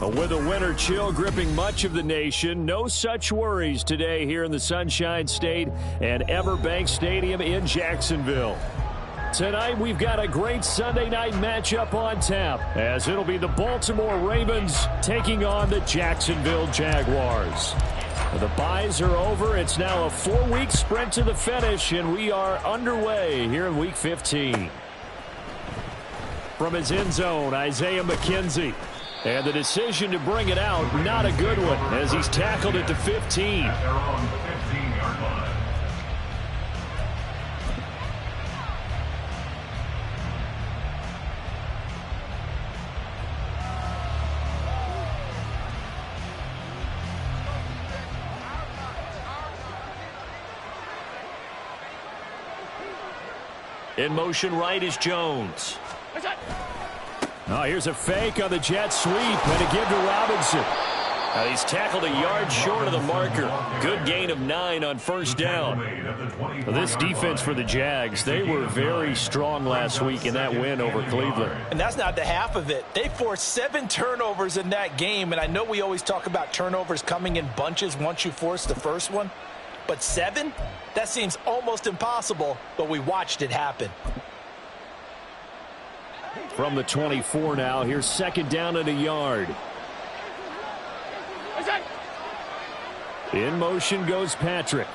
With a winter chill gripping much of the nation, no such worries today here in the Sunshine State and Everbank Stadium in Jacksonville. Tonight, we've got a great Sunday night matchup on tap, as it'll be the Baltimore Ravens taking on the Jacksonville Jaguars. The byes are over. It's now a 4-week sprint to the finish, and we are underway here in Week 15. From his end zone, Isaiah McKenzie. And the decision to bring it out, not a good one, as he's tackled at the 15. In motion right is Jones. Oh, here's a fake on the jet sweep and a give to Robinson. He's tackled a yard short of the marker. Good gain of 9 on first down. This defense for the Jags, they were very strong last week in that win over Cleveland. And that's not the half of it. They forced 7 turnovers in that game, and I know we always talk about turnovers coming in bunches once you force the first one. But 7? That seems almost impossible, but we watched it happen. From the 24 now, here's second down and a yard. In motion goes Patrick.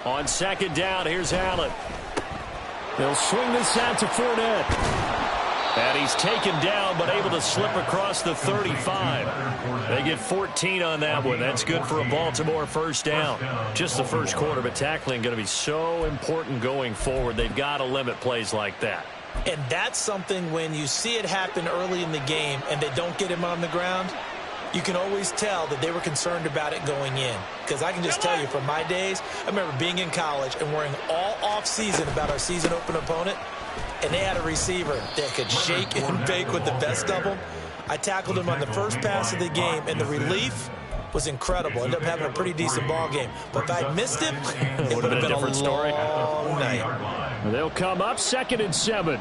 On second down, here's Allen. They'll swing this out to Fournette. And he's taken down, but able to slip across the 35. They get 14 on that one. That's good for a Baltimore first down. Just the first quarter, but tackling going to be so important going forward. They've got to limit plays like that. And that's something when you see it happen early in the game and they don't get him on the ground, you can always tell that they were concerned about it going in. Because I can just tell you from my days, I remember being in college and worrying all offseason about our season open opponent, and they had a receiver that could shake and bake with the best of them. I tackled him on the first pass of the game, and the relief was incredible. Ended up having a pretty decent ball game. But if I'd missed him, it would have been a different story. Long night. They'll come up 2nd and 7.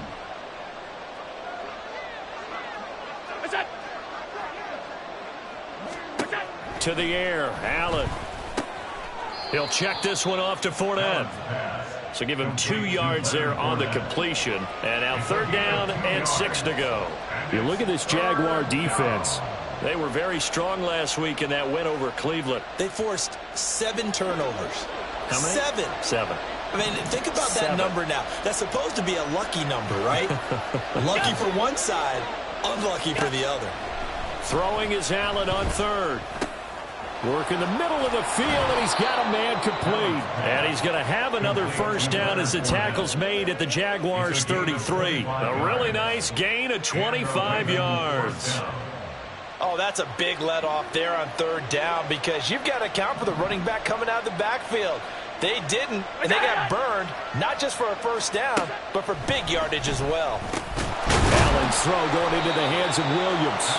To the air, Allen. He'll check this one off to Fournette. So give him 2 yards there on the completion. And now 3rd down and 6 to go. You look at this Jaguar defense. They were very strong last week in that win over Cleveland. They forced 7 turnovers. How many? 7. I mean, think about that number now. That's supposed to be a lucky number, right? Lucky for one side, unlucky for the other. Throwing is Allen on 3rd. Work in the middle of the field, and he's got a man complete. And he's going to have another first down as the tackle's made at the Jaguars' 33. A really nice gain of 25 yards. Oh, that's a big let off there on 3rd down because you've got to account for the running back coming out of the backfield. They didn't, and they got burned, not just for a first down, but for big yardage as well. Allen's throw going into the hands of Williams.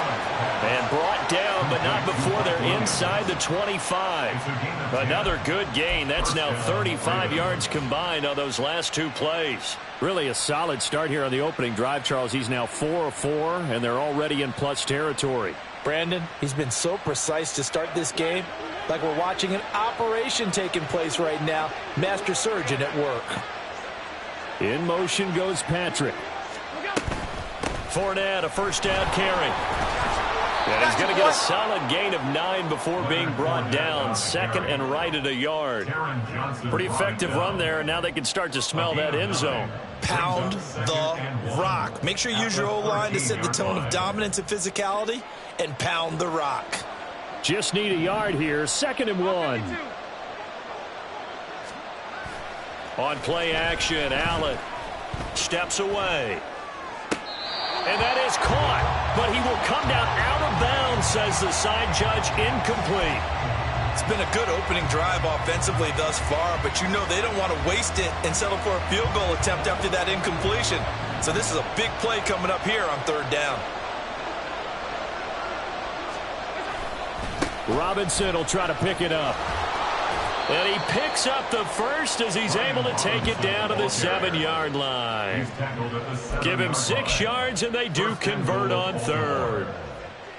And brought down, but not before they're inside the 25. Another good gain. That's now 35 yards combined on those last 2 plays. Really a solid start here on the opening drive, Charles. He's now 4 of 4, and they're already in plus territory. Brandon, he's been so precise to start this game, like we're watching an operation taking place right now. Master surgeon at work. In motion goes Patrick. Fournette, a first down carry. And he's going to get a solid gain of 9 before being brought down. 2nd and right at a yard. Pretty effective run there, and now they can start to smell that end zone. Pound the rock. Make sure you use your O-line to set the tone of dominance and physicality, and pound the rock. Just need a yard here. 2nd and 1. On play action, Allen steps away. And that is caught, but he will come down out of bounds, says the side judge, incomplete. It's been a good opening drive offensively thus far, but you know they don't want to waste it and settle for a field goal attempt after that incompletion. So this is a big play coming up here on 3rd down. Robinson will try to pick it up. And he picks up the first as he's able to take it down to the 7-yard line. Give him 6 yards, and they do convert on 3rd.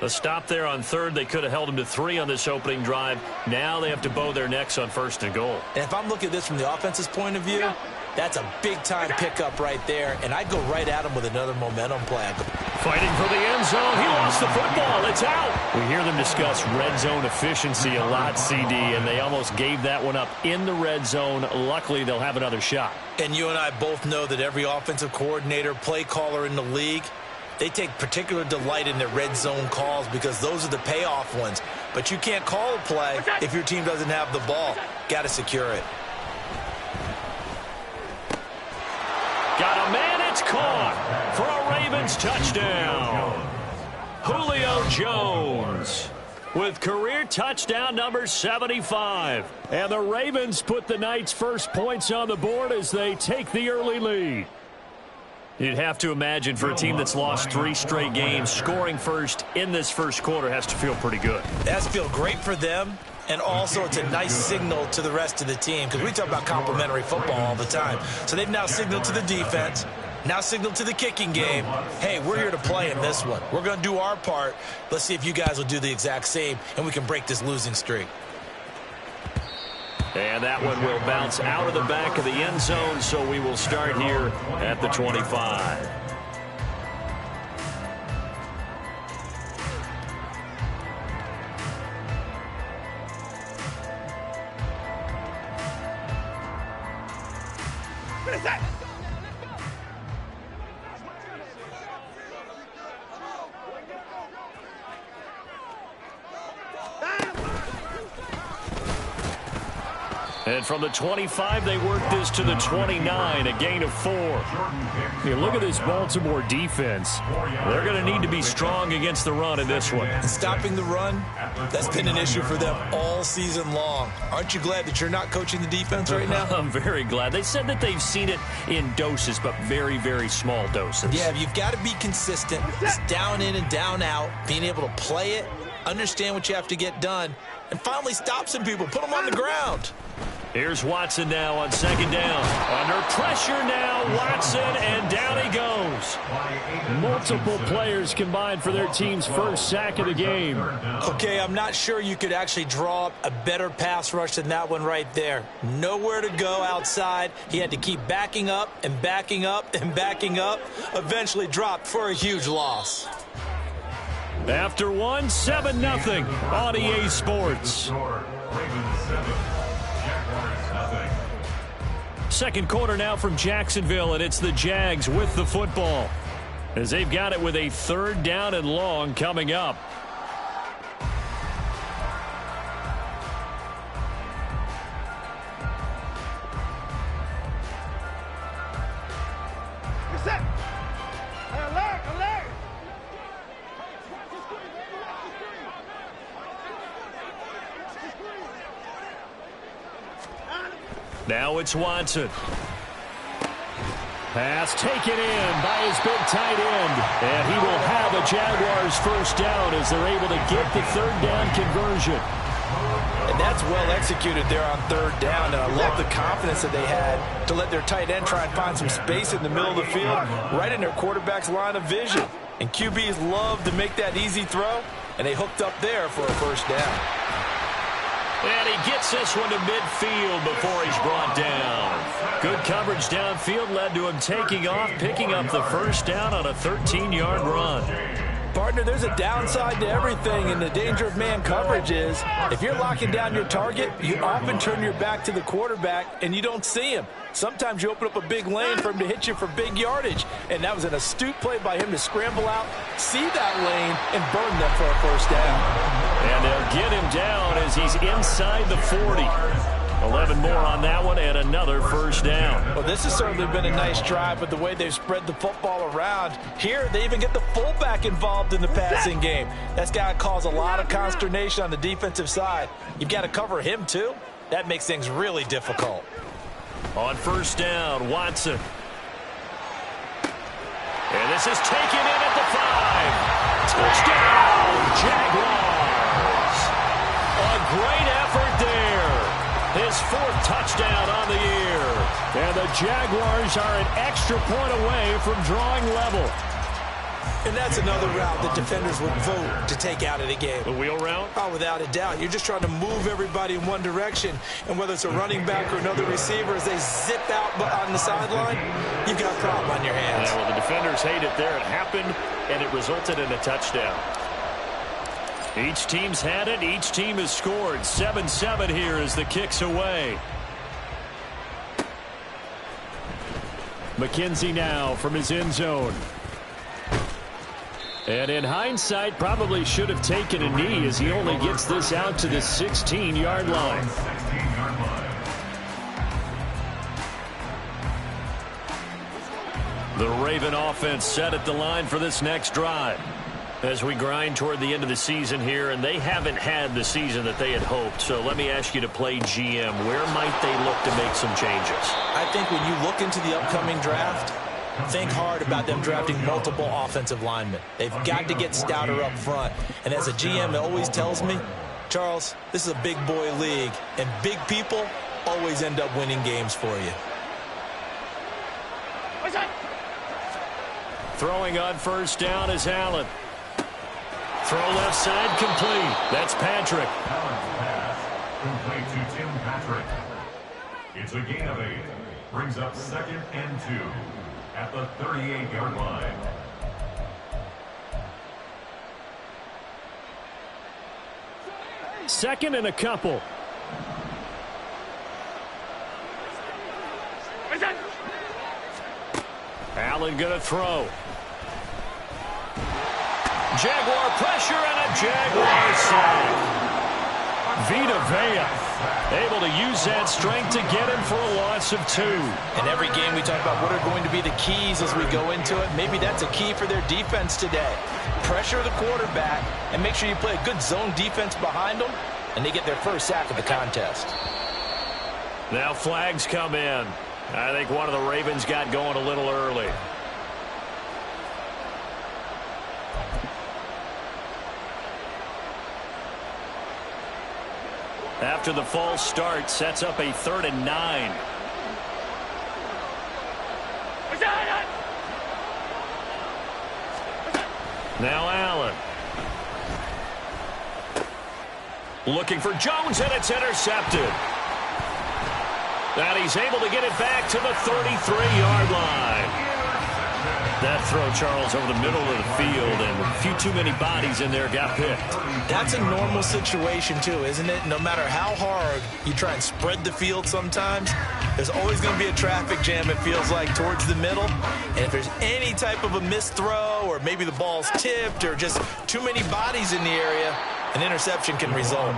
A stop there on third. They could have held them to 3 on this opening drive. Now they have to bow their necks on 1st and goal. And if I'm looking at this from the offense's point of view, that's a big-time pickup right there, and I'd go right at him with another momentum play. Fighting for the end zone. He lost the football. It's out. We hear them discuss red zone efficiency a lot, CD, and they almost gave that one up in the red zone. Luckily, they'll have another shot. And you and I both know that every offensive coordinator, play caller in the league, they take particular delight in their red zone calls because those are the payoff ones. But you can't call a play if your team doesn't have the ball. Got to secure it. Got a man, it's caught for a Ravens touchdown. Julio Jones with career touchdown number 75. And the Ravens put the night's first points on the board as they take the early lead. You'd have to imagine for a team that's lost 3 straight games, scoring first in this first quarter has to feel pretty good. It has to feel great for them. And also, it's a nice signal to the rest of the team because we talk about complementary football all the time. So they've now signaled to the defense, now signaled to the kicking game, hey, we're here to play in this one. We're going to do our part. Let's see if you guys will do the exact same, and we can break this losing streak. And that one will bounce out of the back of the end zone, so we will start here at the 25. And from the 25, they work this to the 29, a gain of 4. Hey, look at this Baltimore defense. They're going to need to be strong against the run in this one. Stopping the run, that's been an issue for them all season long. Aren't you glad that you're not coaching the defense right now? I'm very glad. They said that they've seen it in doses, but very, very small doses. Yeah, you've got to be consistent. It's down in and down out, being able to play it, understand what you have to get done, and finally stop some people, put them on the ground. Here's Watson now on 2nd down. Under pressure now, Watson, and down he goes. Multiple players combined for their team's first sack of the game. Okay, I'm not sure you could actually draw up a better pass rush than that one right there. Nowhere to go outside. He had to keep backing up and backing up and backing up. Eventually dropped for a huge loss. After one, 7-0 on EA Sports. Second quarter now from Jacksonville, and it's the Jags with the football as they've got it with a 3rd down and long coming up. Now it's Watson. Pass taken in by his big tight end. And he will have a Jaguars first down as they're able to get the 3rd down conversion. And that's well executed there on 3rd down. And I love the confidence that they had to let their tight end try and find some space in the middle of the field, right in their quarterback's line of vision. And QBs love to make that easy throw, and they hooked up there for a first down. And he gets this one to midfield before he's brought down. Good coverage downfield led to him taking off, picking up the first down on a 13-yard run. Partner, there's a downside to everything, and the danger of man coverage is if you're locking down your target, you often turn your back to the quarterback and you don't see him. Sometimes you open up a big lane for him to hit you for big yardage, and that was an astute play by him to scramble out, see that lane, and burn them for a first down. And they'll get him down as he's inside the 40. 11 more on that one and another first down. Well, this has certainly been a nice drive with the way they've spread the football around. Here, they even get the fullback involved in the passing game. That's got to cause a lot of consternation on the defensive side. You've got to cover him, too. That makes things really difficult. On first down, Watson. And this is taken in at the 5. Touchdown, Jaguars. A great effort there. His 4th touchdown on the year. And the Jaguars are an extra point away from drawing level. And that's another route that defenders would vote to take out of the game. The wheel route? Oh, without a doubt. You're just trying to move everybody in one direction. And whether it's a running back or another receiver, as they zip out on the sideline, you've got a problem on your hands. Yeah, well, the defenders hate it there. It happened, and it resulted in a touchdown. Each team's had it. Each team has scored. 7-7 here as the kick's away. McKenzie now from his end zone. And in hindsight, probably should have taken a knee as he only gets this out to the 16-yard line. The Raven offense set at the line for this next drive as we grind toward the end of the season here, and they haven't had the season that they had hoped. So let me ask you to play GM. Where might they look to make some changes? I think when you look into the upcoming draft, think hard about them drafting multiple offensive linemen. They've got to get stouter up front. And as a GM, it always tells me, Charles, this is a big boy league, and big people always end up winning games for you. Throwing on first down is Allen. Throw left side complete. That's Patrick. Complete to Tim Patrick. It's a gain of 8. Brings up 2nd and 2 at the 38-yard line. Second and a couple. Allen gonna throw. Jaguar pressure and a Jaguar sack. Vita Vea able to use that strength to get him for a loss of 2. In every game we talk about what are going to be the keys as we go into it. Maybe that's a key for their defense today. Pressure the quarterback and make sure you play a good zone defense behind them, and they get their first sack of the contest. Now flags come in. I think one of the Ravens got going a little early. After the false start, sets up a 3rd and 9. Now Allen. Looking for Jones, and it's intercepted. And he's able to get it back to the 33-yard line. That throw, Charles, over the middle of the field, and a few too many bodies in there got picked. That's a normal situation, too, isn't it? No matter how hard you try and spread the field sometimes, there's always going to be a traffic jam, it feels like, towards the middle. And if there's any type of a missed throw, or maybe the ball's tipped, or just too many bodies in the area, an interception can result.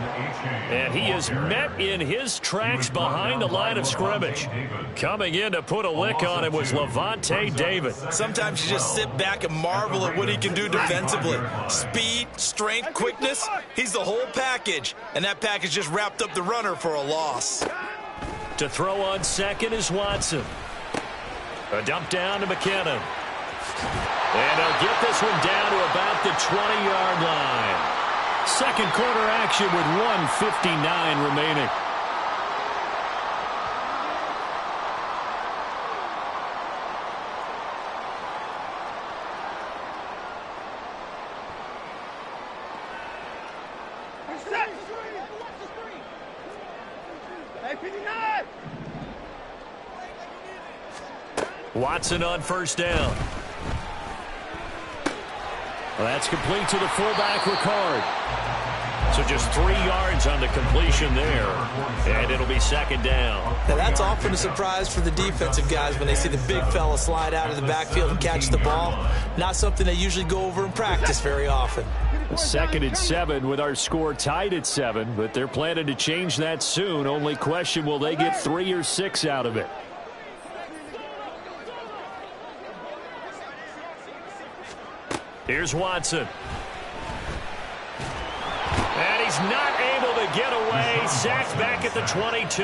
And he is met in his tracks behind the line of scrimmage. Coming in to put a lick on him was Levante David. Sometimes you just sit back and marvel at what he can do defensively. Speed, strength, quickness, he's the whole package. And that package just wrapped up the runner for a loss. To throw on second is Watson. A dump down to McKinnon. And he'll get this one down to about the 20-yard line. Second quarter action with 1:59 remaining. Watson on first down. Well, that's complete to the fullback, Ricard. So just 3 yards on the completion there, and it'll be second down. Now that's often a surprise for the defensive guys when they see the big fella slide out of the backfield and catch the ball. Not something they usually go over in practice very often. 2nd and 7 with our score tied at 7, but they're planning to change that soon. Only question, will they get 3 or 6 out of it? Here's Watson. And he's not able to get away. Sacked back at the 22.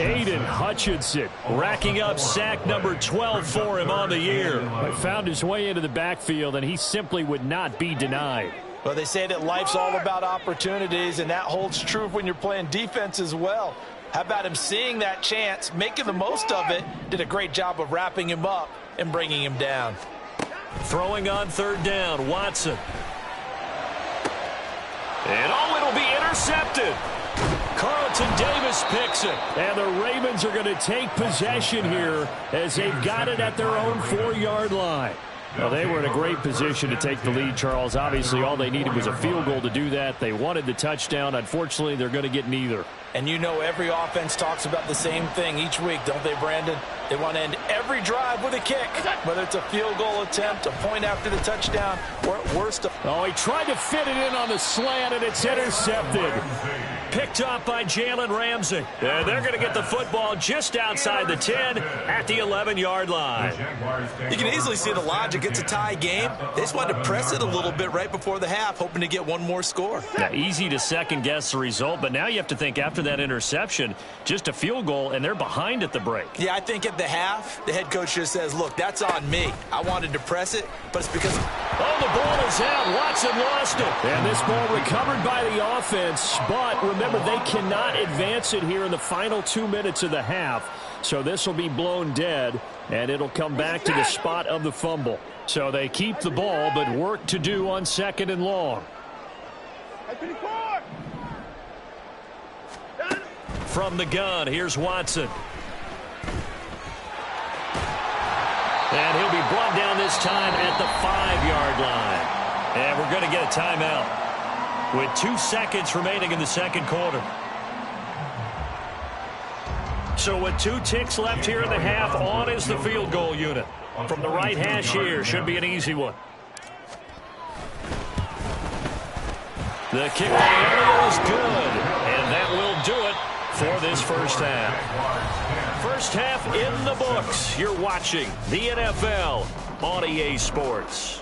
Aiden Hutchinson racking up sack number 12 for him on the year. Found his way into the backfield, and he simply would not be denied. Well, they say that life's all about opportunities, and that holds true when you're playing defense as well. How about him seeing that chance, making the most of it, did a great job of wrapping him up and bringing him down. Throwing on third down, Watson. And it'll be intercepted. Carlton Davis picks it. And the Ravens are going to take possession here as they've got it at their own 4-yard line. Well, they were in a great position to take the lead, Charles. Obviously, all they needed was a field goal to do that. They wanted the touchdown. Unfortunately, they're going to get neither. And you know every offense talks about the same thing each week, don't they, Brandon? They want to end every drive with a kick, whether it's a field goal attempt, a point after the touchdown, or at worst. Oh, he tried to fit it in on the slant, and it's intercepted. Picked up by Jalen Ramsey. And they're going to get the football just outside the 10 at the 11-yard line. You can easily see the logic. It's a tie game. They just wanted to press it a little bit right before the half, hoping to get one more score. Yeah, easy to second-guess the result, but now you have to think after that interception, just a field goal, and they're behind at the break. Yeah, I think at the half, the head coach just says, look, that's on me. I wanted to press it, but it's because... Oh, the ball is out. Watson lost it. And this ball recovered by the offense, but remember, they cannot advance it here in the final 2 minutes of the half. So this will be blown dead, and it'll come back to the spot of the fumble. So they keep the ball, but work to do on 2nd and long. From the gun, here's Watson. And he'll be brought down this time at the 5-yard line. And we're going to get a timeout with 2 seconds remaining in the second quarter. So with 2 ticks left here in the half, on is the field goal unit. From the right hash here, should be an easy one. The kick is good, and that will do it for this first half. First half in the books. You're watching the NFL on EA Sports.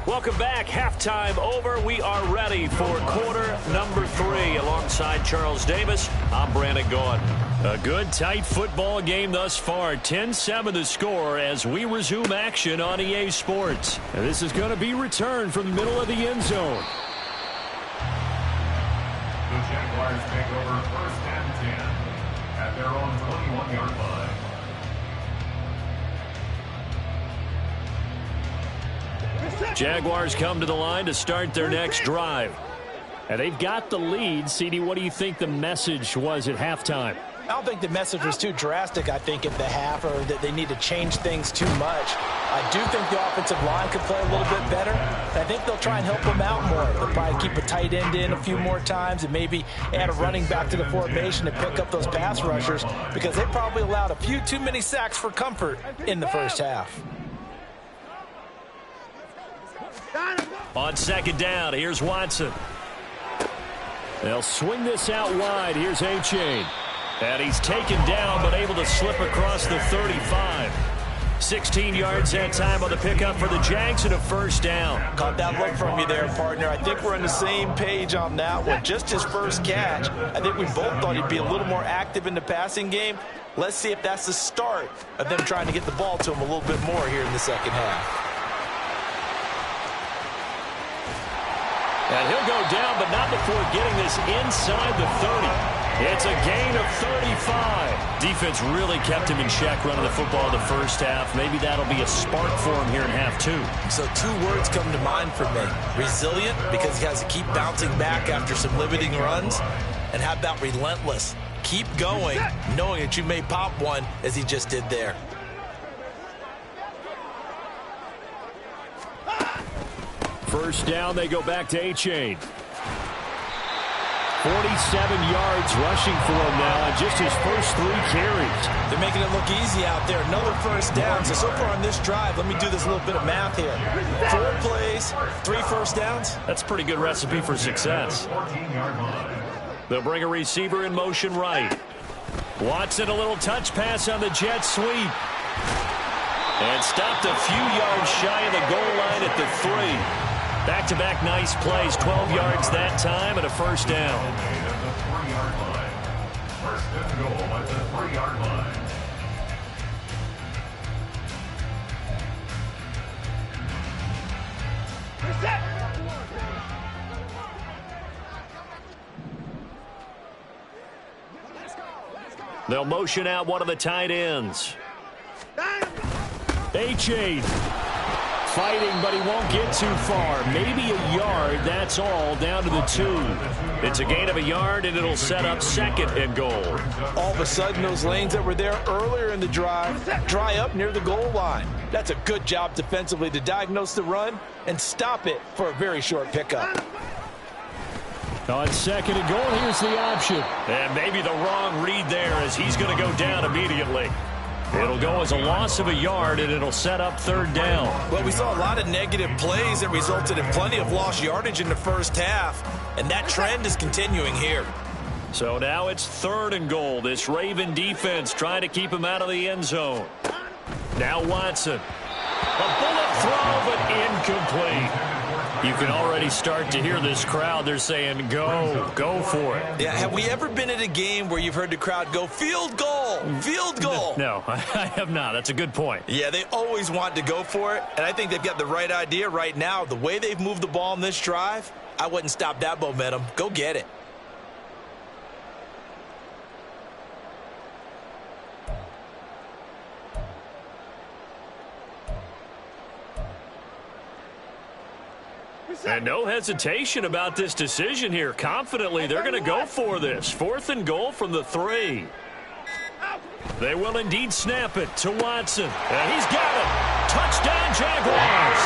Welcome back. Halftime over. We are ready for quarter number 3. Alongside Charles Davis, I'm Brandon Gaughan. A good, tight football game thus far. 10-7 the score as we resume action on EA Sports. And this is going to be returned from the middle of the end zone. The Jaguars take over 1st and 10 at their own 21-yard line. Jaguars come to the line to start their next drive. And they've got the lead. CD, what do you think the message was at halftime? I don't think the message was too drastic, I think, at the half, or that they need to change things too much. I do think the offensive line could play a little bit better. I think they'll try and help them out more. They'll probably keep a tight end in a few more times and maybe add a running back to the formation to pick up those pass rushers, because they probably allowed a few too many sacks for comfort in the first half. On 2nd down, here's Watson. They'll swing this out wide. Here's A-Chain. And he's taken down, but able to slip across the 35. 16 yards that time on the pickup for the Jags and a first down. Caught that look from you there, partner. I think we're on the same page on that one. Just his first catch. I think we both thought he'd be a little more active in the passing game. Let's see if that's the start of them trying to get the ball to him a little bit more here in the second half. And he'll go down, but not before getting this inside the 30. It's a gain of 35. Defense really kept him in check running the football in the first half. Maybe that'll be a spark for him here in half 2. So 2 words come to mind for me. Resilient, because he has to keep bouncing back after some limiting runs. And how about relentless? Keep going, knowing that you may pop one, as he just did there. First down, they go back to A-Chain. 47 yards rushing for him now on just his first 3 carries. They're making it look easy out there. Another first down. So far on this drive, let me do this little bit of math here. 4 plays, 3 first downs. That's a pretty good recipe for success. They'll bring a receiver in motion right. Watson, a little touch pass on the jet sweep. And stopped a few yards shy of the goal line at the 3. Back-to-back nice plays, 12 yards that time and a first down. First and goal at the 3-yard line. They'll motion out one of the tight ends. G.0.A.T. fighting, but he won't get too far. Maybe a yard, that's all, down to the 2. It's a gain of a yard, and it'll set up 2nd and goal. All of a sudden, those lanes that were there earlier in the drive dry up near the goal line. That's a good job defensively to diagnose the run and stop it for a very short pickup. On 2nd and goal, here's the option. And maybe the wrong read there as he's going to go down immediately. It'll go as a loss of a yard, and it'll set up 3rd down. Well, we saw a lot of negative plays that resulted in plenty of lost yardage in the first half, and that trend is continuing here. So now it's 3rd and goal. This Raven defense trying to keep him out of the end zone. Now Watson. A bullet throw, but incomplete. You can already start to hear this crowd. They're saying, go for it. Yeah, have we ever been at a game where you've heard the crowd go, field goal, field goal? No, I have not. That's a good point. Yeah, they always want to go for it, and I think they've got the right idea right now. The way they've moved the ball in this drive, I wouldn't stop that momentum. Go get it. And no hesitation about this decision here. Confidently, they're going to go for this. 4th and goal from the 3. They will indeed snap it to Watson. And he's got it. Touchdown, Jaguars.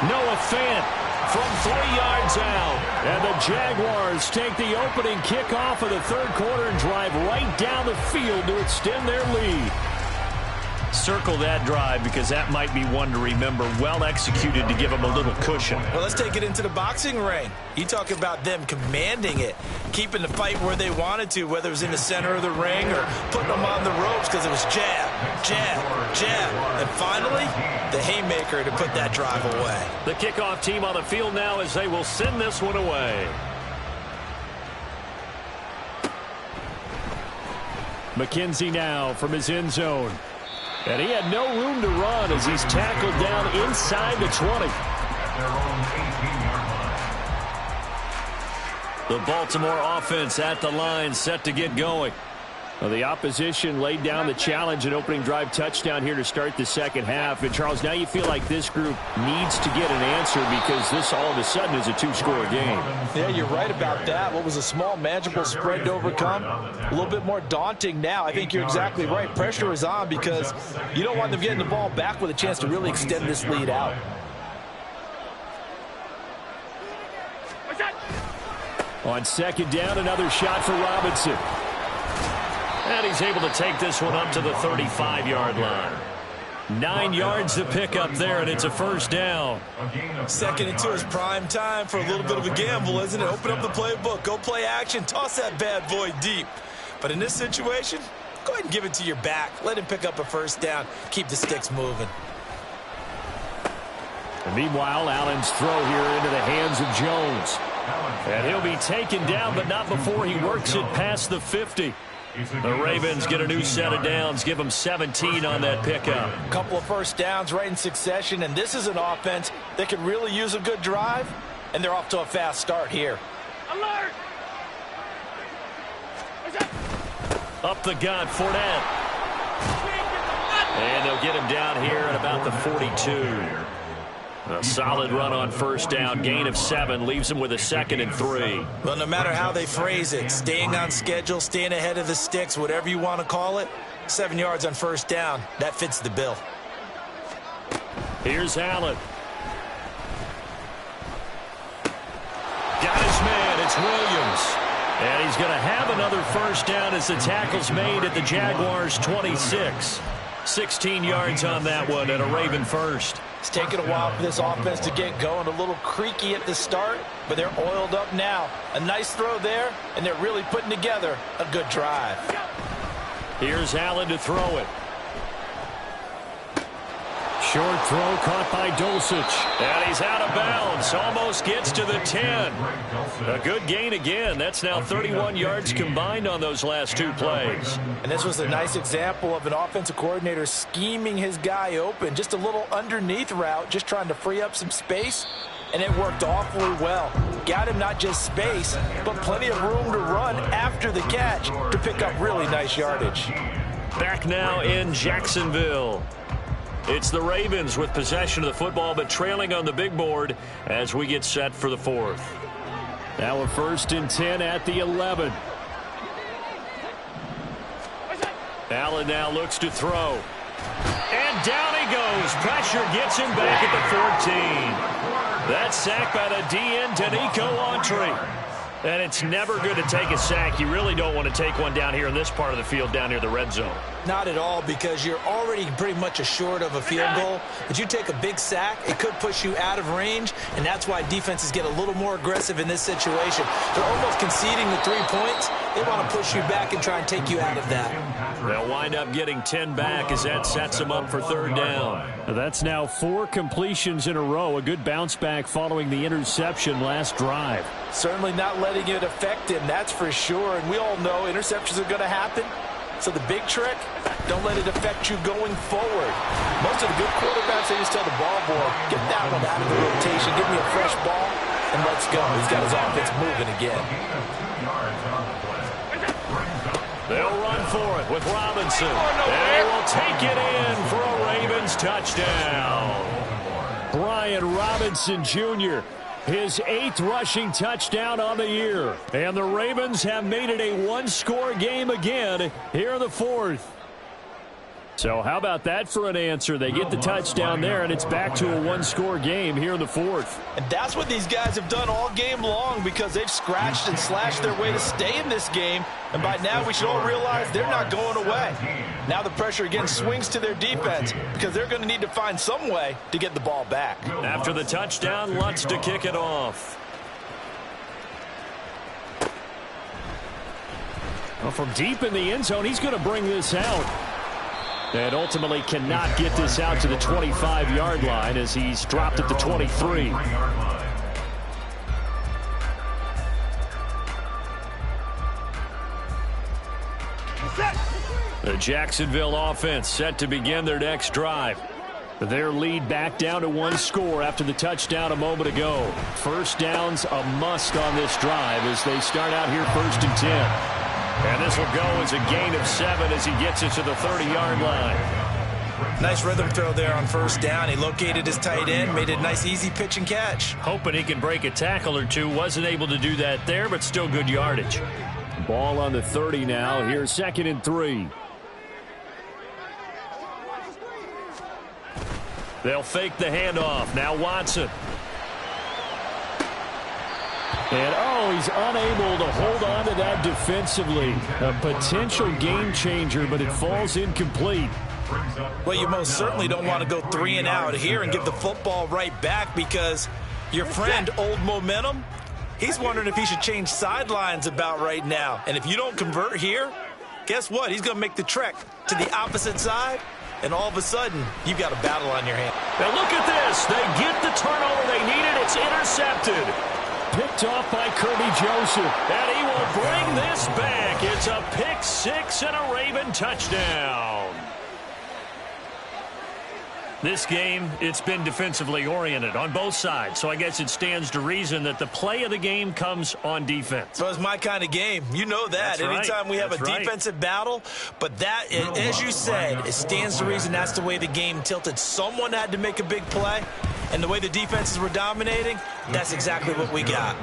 Noah Fant from 3 yards out. And the Jaguars take the opening kickoff of the 3rd quarter and drive right down the field to extend their lead. Circle that drive because that might be one to remember. Well executed to give them a little cushion. Well, let's take it into the boxing ring. You talk about them commanding it, keeping the fight where they wanted to, whether it was in the center of the ring or putting them on the ropes because it was jab, jab, jab. And finally, the haymaker to put that drive away. The kickoff team on the field now as they will send this one away. McKenzie now from his end zone. And he had no room to run as he's tackled down inside the 20. The Baltimore offense at the line, set to get going. Well, the opposition laid down the challenge and opening drive touchdown here to start the 2nd half. And, Charles, now you feel like this group needs to get an answer because this all of a sudden is a 2-score game. Yeah, you're right about that. What was a small, manageable spread to overcome, a little bit more daunting now. I think you're exactly right. Pressure is on because you don't want them getting the ball back with a chance to really extend this lead out. On 2nd down, another shot for Robinson. And he's able to take this one up to the 35-yard line. 9 yards to pick up there, and it's a 1st down. 2nd and 2 is prime time for a little bit of a gamble, isn't it? Open up the playbook, go play action, toss that bad boy deep. But in this situation, go ahead and give it to your back. Let him pick up a 1st down. Keep the sticks moving. And meanwhile, Allen's throw here into the hands of Jones. And he'll be taken down, but not before he works it past the 50. The Ravens get a new set of downs, give them 17 on that pickup. A couple of 1st downs right in succession, and this is an offense that could really use a good drive, and they're off to a fast start here. Alert! Up the gut, Fournette. And they'll get him down here at about the 42. A solid run on 1st down, gain of 7, leaves him with a 2nd and 3. Well, no matter how they phrase it, staying on schedule, staying ahead of the sticks, whatever you want to call it, 7 yards on 1st down, that fits the bill. Here's Allen. Got his man, it's Williams. And he's going to have another 1st down as the tackle's made at the Jaguars' 26. 16 yards on that one and a Raven 1st. It's taken a while for this offense to get going. A little creaky at the start, but they're oiled up now. A nice throw there, and they're really putting together a good drive. Here's Allen to throw it. Short throw caught by Dulcich. And he's out of bounds. Almost gets to the 10. A good gain again. That's now 31 yards combined on those last 2 plays. And this was a nice example of an offensive coordinator scheming his guy open. Just a little underneath route, just trying to free up some space. and it worked awfully well. Got him not just space, but plenty of room to run after the catch to pick up really nice yardage. Back now in Jacksonville. It's the Ravens with possession of the football, but trailing on the big board as we get set for the fourth. Now a 1st and 10 at the 11. Allen now looks to throw. And down he goes. Pressure gets him back at the 14. That's sacked by the DN, G.0.A.T. And it's never good to take a sack. You really don't want to take one down here in this part of the field, down near the red zone. Not at all, because you're already pretty much assured of a field goal. But you take a big sack, it could push you out of range, and that's why defenses get a little more aggressive in this situation. They're almost conceding the 3 points. They want to push you back and try and take you out of that. They'll wind up getting 10 back as that sets them up for 3rd down. That's now 4 completions in a row. A good bounce back following the interception last drive. Certainly not letting it affect him, that's for sure. And we all know interceptions are going to happen. So the big trick, don't let it affect you going forward. Most of the good quarterbacks, they just tell the ball boy, get that one out of the rotation, give me a fresh ball, and let's go. He's got his offense moving again. They'll run for it with Robinson. They will take it in for a Ravens touchdown. Brian Robinson Jr., his 8th rushing touchdown on the year. And the Ravens have made it a one-score game again here in the 4th. So how about that for an answer? They get the touchdown there, and it's back to a one-score game here in the 4th. And that's what these guys have done all game long, because they've scratched and slashed their way to stay in this game. And by now, we should all realize they're not going away. Now the pressure again swings to their defense, because they're going to need to find some way to get the ball back. After the touchdown, Lutz to kick it off. Well, from deep in the end zone, he's going to bring this out. And ultimately cannot get this out to the 25-yard line as he's dropped at the 23. The Jacksonville offense set to begin their next drive. Their lead back down to 1 score after the touchdown a moment ago. 1st down's a must on this drive as they start out here 1st and 10. And this will go as a gain of 7 as he gets it to the 30-yard line. Nice rhythm throw there on 1st down. He located his tight end, made it a nice easy pitch and catch. Hoping he can break a tackle or two. Wasn't able to do that there, but still good yardage. Ball on the 30 now. Here's 2nd and 3. They'll fake the handoff. Now Watson. And, oh, he's unable to hold on to that defensively. A potential game changer, but it falls incomplete. Well, you most certainly don't want to go 3 and out here and give the football right back, because your friend, Old Momentum, he's wondering if he should change sidelines about right now. And if you don't convert here, guess what? He's going to make the trek to the opposite side, and all of a sudden, you've got a battle on your hands. Now look at this. They get the turnover they needed. It's intercepted. Picked off by Kirby Joseph. And he will bring this back. It's a pick 6 and a Raven touchdown. This game, it's been defensively oriented on both sides, so I guess it stands to reason that the play of the game comes on defense. So it's my kind of game. You know that. That's right. Anytime we have a defensive battle, but that, as you said, it stands to reason that's the way the game tilted. Someone had to make a big play, and the way the defenses were dominating, that's exactly what we got.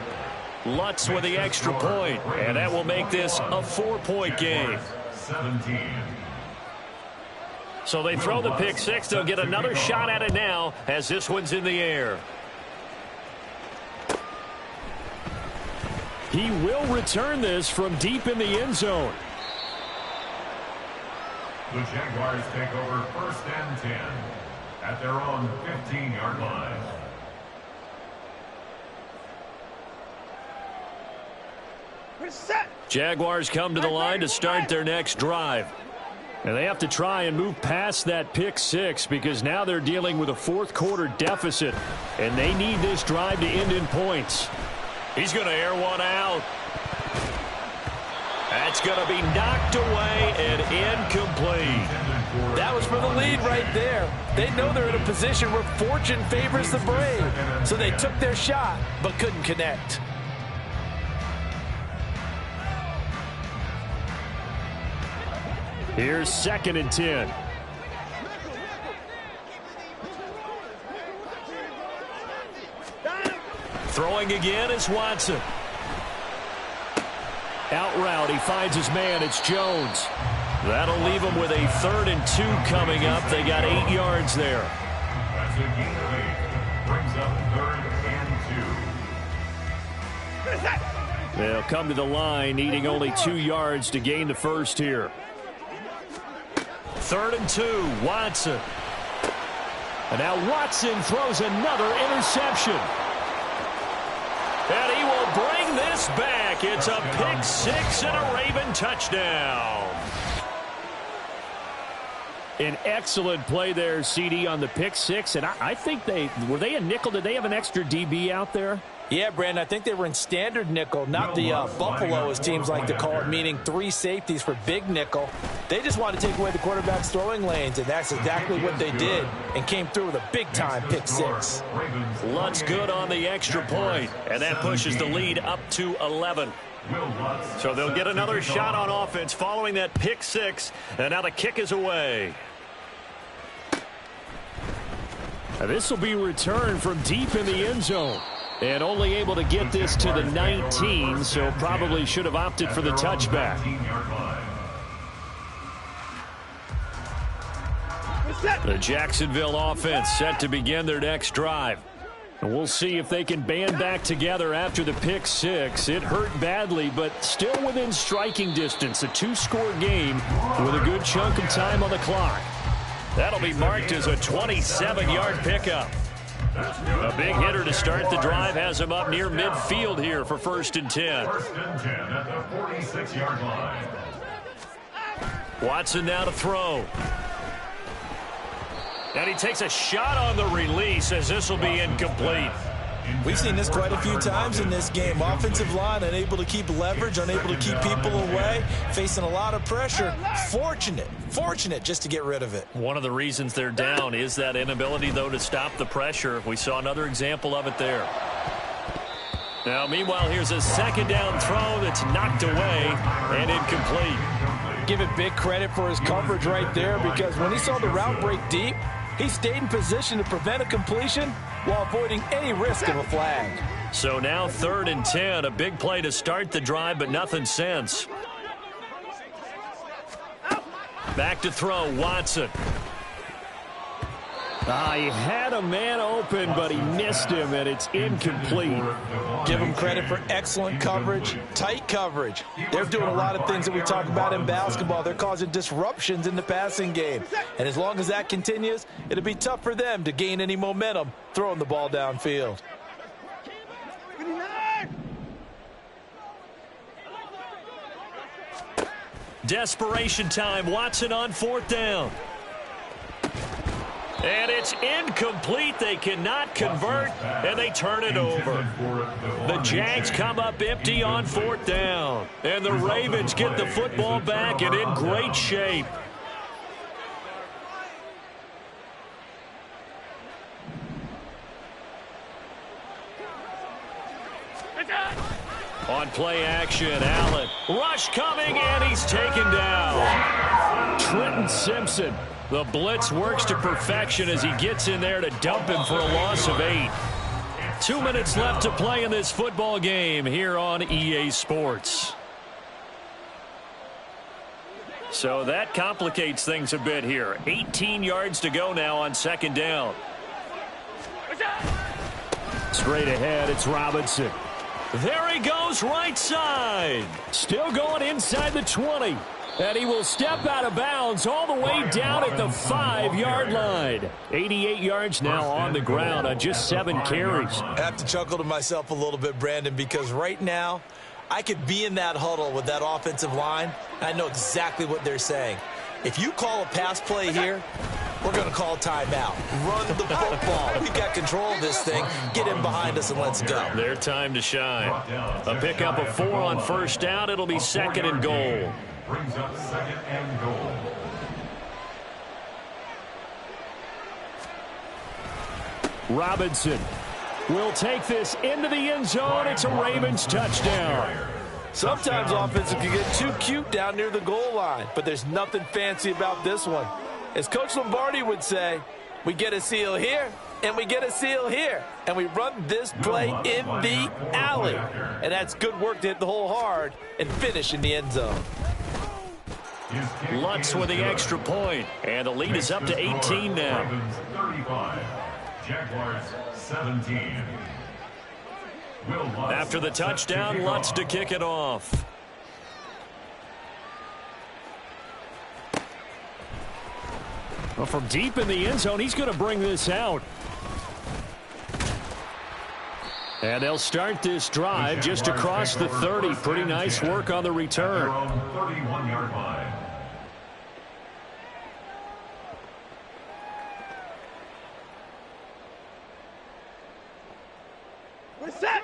Lutz with the extra point, and that will make this a 4-point game. 17. So they throw the pick 6. They'll get another shot at it now as this one's in the air. He will return this from deep in the end zone. The Jaguars take over 1st and 10 at their own 15-yard line. Jaguars come to the line to start their next drive. And they have to try and move past that pick 6 because now they're dealing with a 4th-quarter deficit, and they need this drive to end in points. He's going to air one out. That's going to be knocked away and incomplete. That was for the lead right there. They know they're in a position where fortune favors the brave. So they took their shot, but couldn't connect. Here's 2nd and 10. Throwing again is Watson. Out route, he finds his man. It's Jones. That'll leave him with a 3rd and 2 coming up. They got 8 yards there. That's a gain of 8. Brings up 3rd and 2. They'll come to the line, needing only 2 yards to gain the first here. 3rd and 2, Watson. And now Watson throws another interception. And he will bring this back. It's a pick 6 and a Raven touchdown. An excellent play there, CD, on the pick 6. And I think were they a nickel? Did they have an extra DB out there? Yeah, Brandon, I think they were in standard nickel, not the Buffalo, as teams like to call it, meaning 3 safeties for big nickel. They just wanted to take away the quarterback's throwing lanes, and that's exactly what they did, and came through with a big-time pick 6. Lutz good on the extra point, and that pushes the lead up to 11. So they'll get another shot on offense following that pick 6, and now the kick is away. This will be returned from deep in the end zone. And only able to get this to the 19, so probably should have opted for the touchback. The Jacksonville offense set to begin their next drive. And we'll see if they can band back together after the pick 6. It hurt badly, but still within striking distance. A 2-score game with a good chunk of time on the clock. That'll be marked as a 27-yard pickup. A big hitter to start the drive has him up near midfield here for 1st and 10. 1st and 10 at the 46-yard line. Watson now to throw. And he takes a shot on the release as this will be incomplete. We've seen this quite a few times in this game. Offensive line unable to keep leverage, unable to keep people away, facing a lot of pressure. Fortunate just to get rid of it. One of the reasons they're down is that inability, though, to stop the pressure. We saw another example of it there. Now, meanwhile, here's a 2nd down throw that's knocked away and incomplete. Give it big credit for his coverage right there, because when he saw the route break deep, he stayed in position to prevent a completion while avoiding any risk of a flag. So now 3rd and 10, a big play to start the drive, but nothing since. Back to throw, Watson. He had a man open, but he missed him, and it's incomplete. Give him credit for excellent coverage, tight coverage. They're doing a lot of things that we talk about in basketball. They're causing disruptions in the passing game. And as long as that continues, it'll be tough for them to gain any momentum throwing the ball downfield. Desperation time. Watson on 4th down. And it's incomplete. They cannot convert, and they turn it over. The Jags come up empty on 4th down. And the Ravens get the football back and in great shape. On play action, Allen. Rush coming, and he's taken down. Trenton Simpson. The blitz works to perfection as he gets in there to dump him for a loss of 8. 2 minutes left to play in this football game here on EA Sports. So that complicates things a bit here. 18 yards to go now on 2nd down. Straight ahead, it's Robinson. There he goes, right side. Still going inside the 20. And he will step out of bounds all the way down at the 5-yard line. 88 yards now on the ground on just 7 carries. I have to chuckle to myself a little bit, Brandon, because right now I could be in that huddle with that offensive line. I know exactly what they're saying. If you call a pass play here, we're going to call timeout. Run the football. We've got control of this thing. Get him behind us and let's go. Their time to shine. A pickup of 4 on first down. It'll be second and goal. Brings up second and goal. Robinson will take this into the end zone. It's a Ravens touchdown. Sometimes offense can get too cute down near the goal line, but there's nothing fancy about this one. As Coach Lombardi would say, we get a seal here, and we get a seal here, and we run this play in the alley. And that's good work to hit the hole hard and finish in the end zone. Lutz with the extra point, and the lead is up to 18 now. Ravens 35, Jaguars 17. After the touchdown, Lutz to kick it off. Well, from deep in the end zone, he's going to bring this out. And they'll start this drive just across the 30. Pretty nice work on the return. 31-yard line.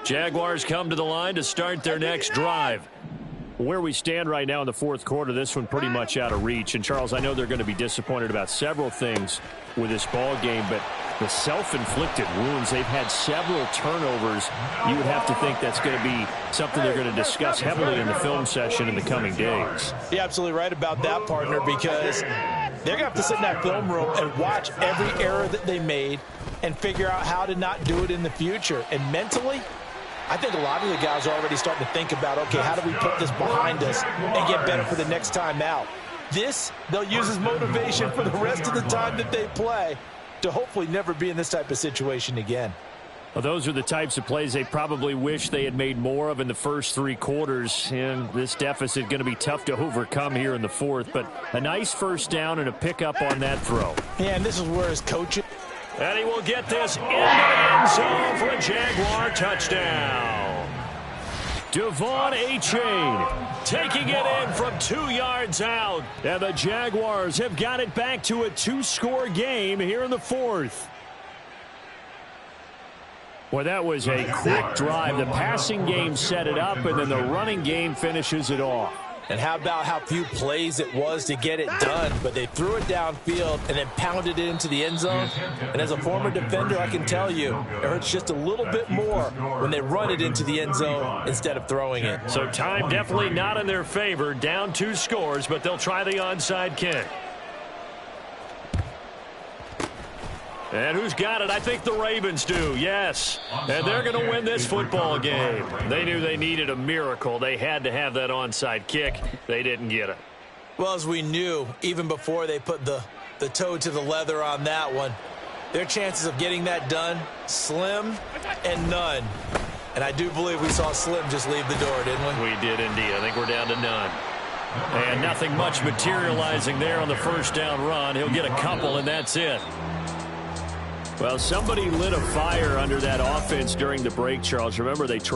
Jaguars come to the line to start their next drive. Where we stand right now in the fourth quarter, this one pretty much out of reach. And, Charles, I know they're going to be disappointed about several things with this ball game, but the self-inflicted wounds, they've had several turnovers. You would have to think that's going to be something they're going to discuss heavily in the film session in the coming days. You're absolutely right about that, partner, because they're going to have to sit in that film room and watch every error that they made and figure out how to not do it in the future. And mentally, I think a lot of the guys are already starting to think about, okay, how do we put this behind us and get better for the next time out? This, they'll use as motivation for the rest of the time that they play to hopefully never be in this type of situation again. Well, those are the types of plays they probably wish they had made more of in the first 3 quarters. And this deficit going to be tough to overcome here in the fourth. But a nice first down and a pickup on that throw. Yeah, and this is where his coaching. And he will get this into the end zone for a Jaguar touchdown. G.0.A.T taking it in from 2 yards out. And the Jaguars have got it back to a 2-score game here in the fourth. Well, that was a quick drive. The passing game set it up, and then the running game finishes it off. And how about how few plays it was to get it done, but they threw it downfield and then pounded it into the end zone. And as a former defender, I can tell you, it hurts just a little bit more when they run it into the end zone instead of throwing it. So time definitely not in their favor. Down 2 scores, but they'll try the onside kick. And who's got it? I think the Ravens do, yes. And they're going to win this football game. They knew they needed a miracle. They had to have that onside kick. They didn't get it. Well, as we knew, even before they put the toe to the leather on that one, their chances of getting that done, slim and none. And I do believe we saw Slim just leave the door, didn't we? We did indeed. I think we're down to none. And nothing much materializing there on the first down run. He'll get a couple, and that's it. Well, somebody lit a fire under that offense during the break, Charles. Remember, they traded.